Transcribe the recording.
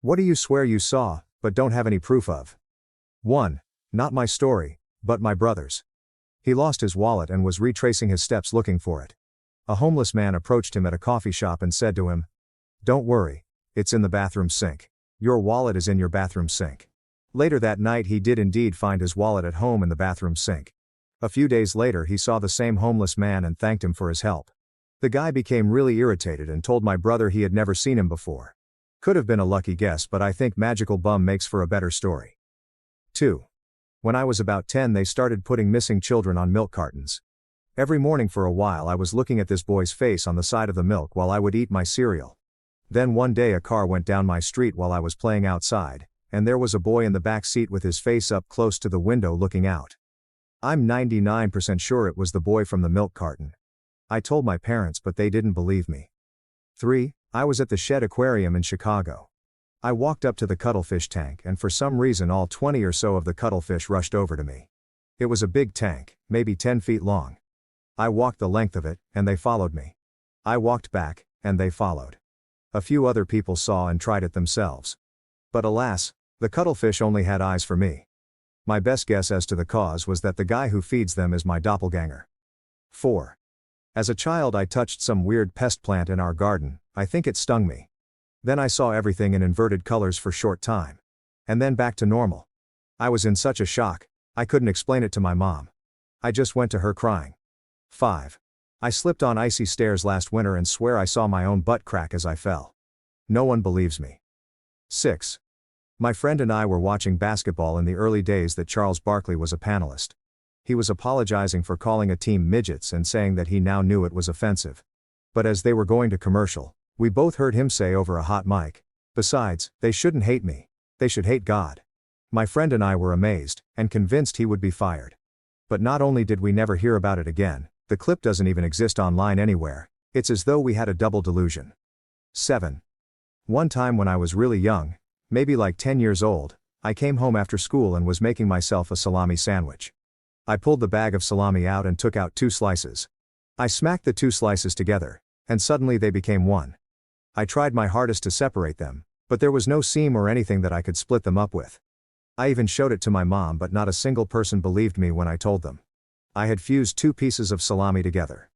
What do you swear you saw, but don't have any proof of? 1. Not my story, but my brother's. He lost his wallet and was retracing his steps looking for it. A homeless man approached him at a coffee shop and said to him, "Don't worry, it's in the bathroom sink. Your wallet is in your bathroom sink." Later that night he did indeed find his wallet at home in the bathroom sink. A few days later he saw the same homeless man and thanked him for his help. The guy became really irritated and told my brother he had never seen him before. Could have been a lucky guess, but I think magical bum makes for a better story. 2. When I was about 10 they started putting missing children on milk cartons. Every morning for a while I was looking at this boy's face on the side of the milk while I would eat my cereal. Then one day a car went down my street while I was playing outside, and there was a boy in the back seat with his face up close to the window looking out. I'm 99% sure it was the boy from the milk carton. I told my parents but they didn't believe me. 3. I was at the Shed Aquarium in Chicago. I walked up to the cuttlefish tank and for some reason all 20 or so of the cuttlefish rushed over to me. It was a big tank, maybe 10 feet long. I walked the length of it, and they followed me. I walked back, and they followed. A few other people saw and tried it themselves. But alas, the cuttlefish only had eyes for me. My best guess as to the cause was that the guy who feeds them is my doppelganger. 4. As a child I touched some weird pest plant in our garden, I think it stung me. Then I saw everything in inverted colors for short time. And then back to normal. I was in such a shock, I couldn't explain it to my mom. I just went to her crying. 5. I slipped on icy stairs last winter and swear I saw my own butt crack as I fell. No one believes me. 6. My friend and I were watching basketball in the early days that Charles Barkley was a panelist. He was apologizing for calling a team midgets and saying that he now knew it was offensive. But as they were going to commercial, we both heard him say over a hot mic, "Besides, they shouldn't hate me. They should hate God." My friend and I were amazed, and convinced he would be fired. But not only did we never hear about it again, the clip doesn't even exist online anywhere. It's as though we had a double delusion. 7. One time when I was really young, maybe like 10 years old, I came home after school and was making myself a salami sandwich. I pulled the bag of salami out and took out 2 slices. I smacked the 2 slices together, and suddenly they became one. I tried my hardest to separate them, but there was no seam or anything that I could split them up with. I even showed it to my mom, but not a single person believed me when I told them. I had fused 2 pieces of salami together.